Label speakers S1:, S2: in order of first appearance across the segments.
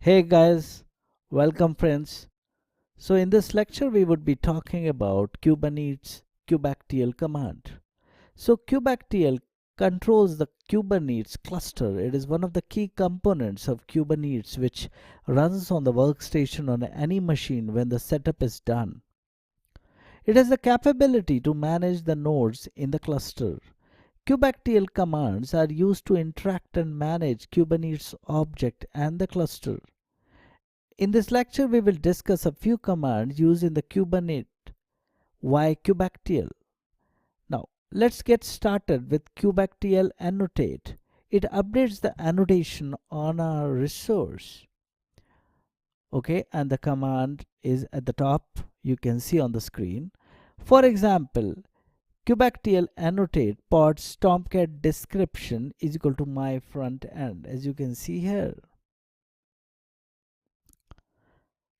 S1: Hey guys, welcome friends. So in this lecture we would be talking about Kubernetes kubectl command. So kubectl controls the Kubernetes cluster. It is one of the key components of Kubernetes which runs on the workstation on any machine when the setup is done. It has the capability to manage the nodes in the cluster. Kubectl commands are used to interact and manage Kubernetes object and the cluster. In this lecture, we will discuss a few commands used in the Kubernetes via kubectl. Now, let's get started with kubectl annotate. It updates the annotation on our resource. Okay, and the command is at the top, you can see on the screen. For example, kubectl annotate pods tomcat description is equal to my front end, as you can see here.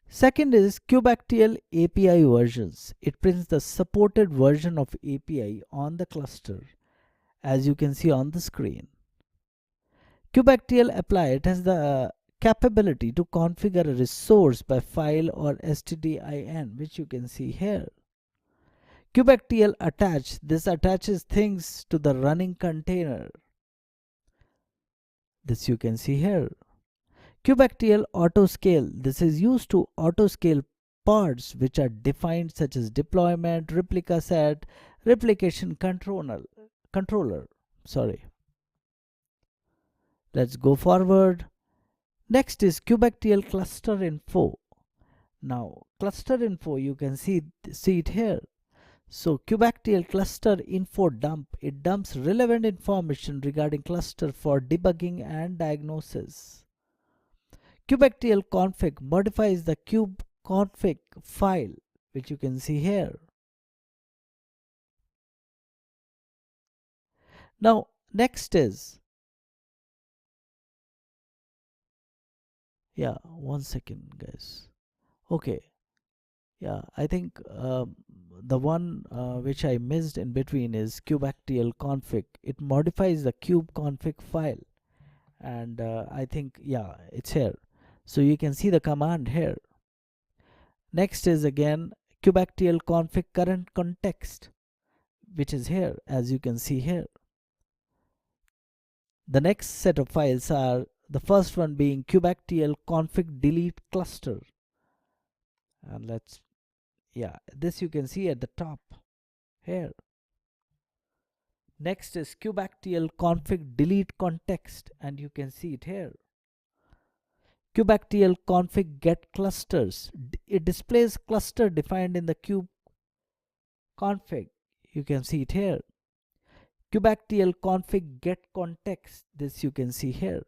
S1: Second is kubectl API versions. It prints the supported version of API on the cluster, as you can see on the screen. Kubectl apply has the capability to configure a resource by file or stdin, which you can see here. Kubectl attach. This attaches things to the running container. This you can see here. Kubectl autoscale. This is used to autoscale pods which are defined such as deployment, replica set, replication controller. Sorry. Let's go forward. Next is kubectl cluster info. Now cluster info you can see it here. So kubectl cluster info dump. It dumps relevant information regarding cluster for debugging and diagnosis. Kubectl config modifies the kubeconfig file, which you can see here. Now, next is, one second, guys. Okay, I think the one which I missed in between is kubectl config. It modifies the kubeconfig file, and I think, it's here. So you can see the command here. Next is again kubectl config current context, which is here, as you can see here. The next set of files are the first one being kubectl config delete cluster, and this you can see at the top here. Next is kubectl config delete context, and you can see it here. Kubectl config get clusters. It displays cluster defined in the kube config. You can see it here. Kubectl config get context. This you can see here.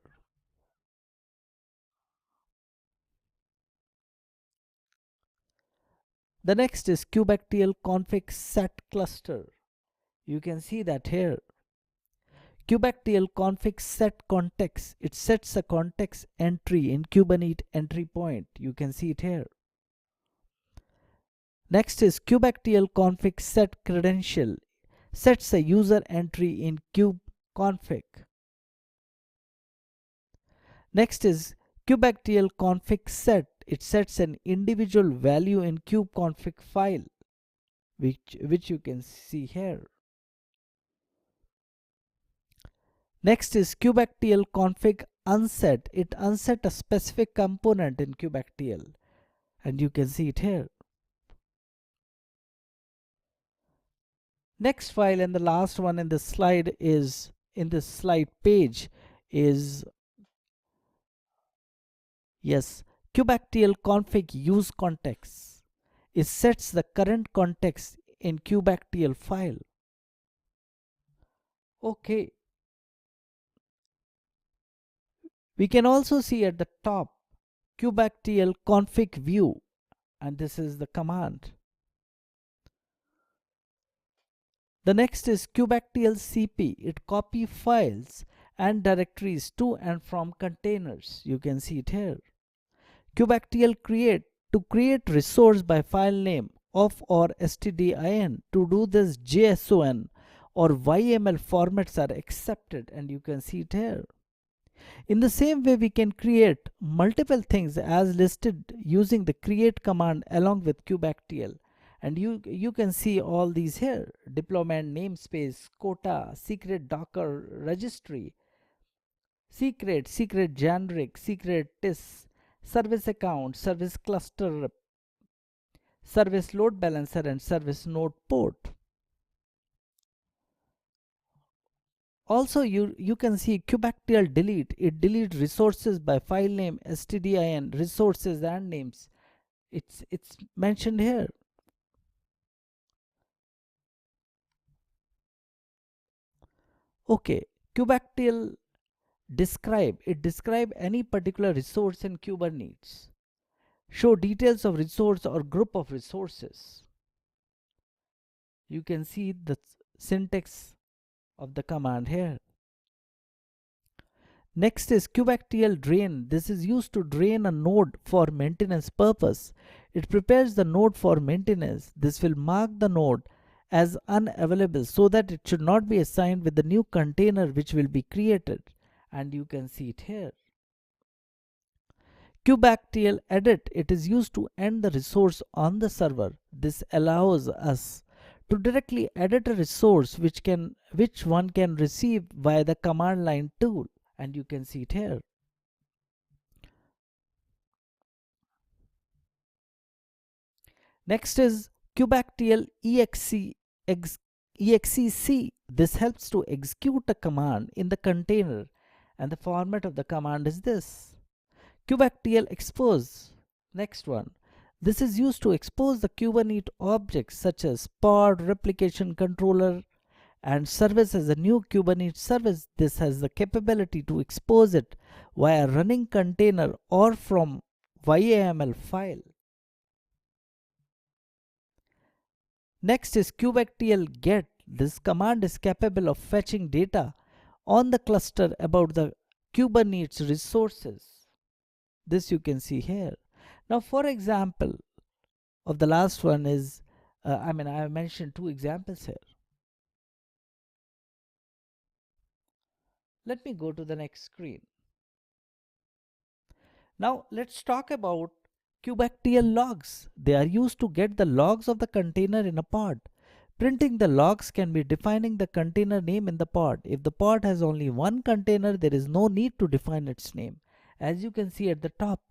S1: The next is kubectl config set cluster. You can see that here. Kubectl config set context. It sets a context entry in Kubernetes entry point. You can see it here. Next is kubectl config set credential. Sets a user entry in kubeconfig. Next is kubectl config set. It sets an individual value in kubeconfig file, which you can see here. Next is kubectl config unset. It unset a specific component in kubectl, and you can see it here. Next file and the last one in this slide is, in this slide page, is kubectl config use context. It sets the current context in kubectl file. Okay. We can also see at the top kubectl config view, and this is the command. The next is kubectl cp. It copy files and directories to and from containers. You can see it here. Kubectl create. To create resource by file name of or stdin. To do this, JSON or YML formats are accepted, and you can see it here. In the same way, we can create multiple things as listed using the create command along with kubectl. And you can see all these here: deployment, namespace, quota, secret docker registry, secret generic, secret tis, service account, service cluster, service load balancer, and service node port. Also, you can see kubectl delete. It deletes resources by file name, stdin, resources and names. It's mentioned here. Okay, kubectl describe. It describe any particular resource in Kubernetes. Show details of resource or group of resources. You can see the syntax of the command here. Next is kubectl drain. This is used to drain a node for maintenance purpose. It prepares the node for maintenance. This will mark the node as unavailable so that it should not be assigned with the new container which will be created. And you can see it here. Kubectl edit. It is used to end the resource on the server. This allows us to directly edit a resource which one can receive via the command line tool. And you can see it here. Next is kubectl exec. This helps to execute a command in the container, and the format of the command is this. Kubectl expose. Next one. This is used to expose the Kubernetes objects such as pod, replication controller, and service as a new Kubernetes service. This has the capability to expose it via running container or from YAML file. Next is kubectl get. This command is capable of fetching data on the cluster about the Kubernetes resources. This you can see here. Now, for example, of the last one is, I have mentioned two examples here. Let me go to the next screen. Now, let's talk about kubectl logs. They are used to get the logs of the container in a pod. Printing the logs can be defining the container name in the pod. If the pod has only one container, there is no need to define its name, as you can see at the top.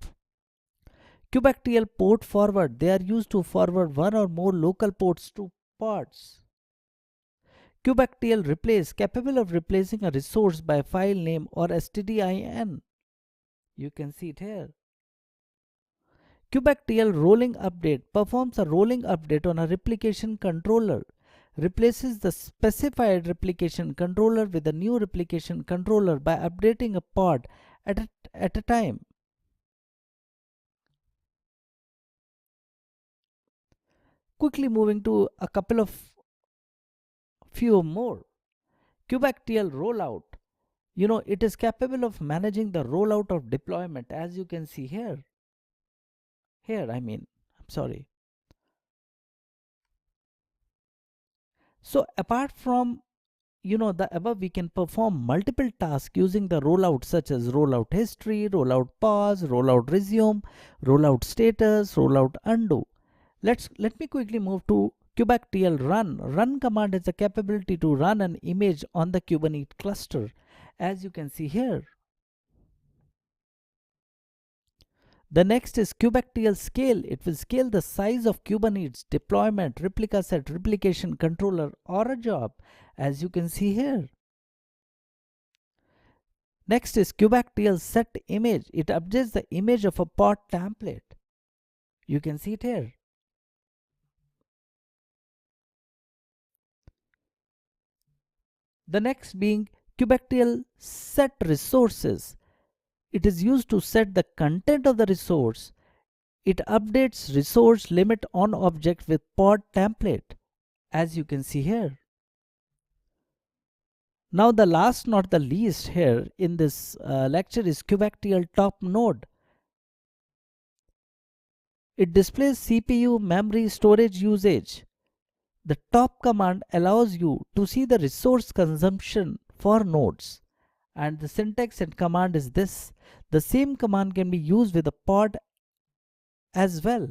S1: Kubectl port forward. They are used to forward one or more local ports to pods. Kubectl replace, capable of replacing a resource by file name or stdin. You can see it here. Kubectl rolling update performs a rolling update on a replication controller, replaces the specified replication controller with a new replication controller by updating a pod at a time. Quickly moving to a couple of few more. Kubectl rollout. It is capable of managing the rollout of deployment, as you can see here. I'm sorry. So apart from the above, we can perform multiple tasks using the rollout, such as rollout history, rollout pause, rollout resume, rollout status, rollout undo. Let me quickly move to kubectl run. Run command has the capability to run an image on the Kubernetes cluster, as you can see here. The next is kubectl scale. It will scale the size of Kubernetes deployment, replica set, replication controller, or a job, as you can see here. Next is kubectl set image. It updates the image of a pod template. You can see it here. The next being kubectl set resources. It is used to set the content of the resource. It updates resource limit on object with pod template, as you can see here. Now, the last not the least here in this lecture is kubectl top node. It displays CPU, memory, storage usage. The top command allows you to see the resource consumption for nodes. and the syntax and command is this. The same command can be used with a pod as well.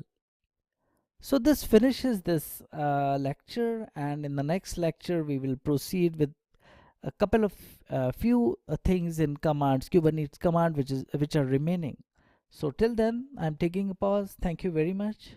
S1: So this finishes this lecture, and in the next lecture we will proceed with a couple of few things in commands, Kubernetes command, which are remaining. So till then, I'm taking a pause. Thank you very much.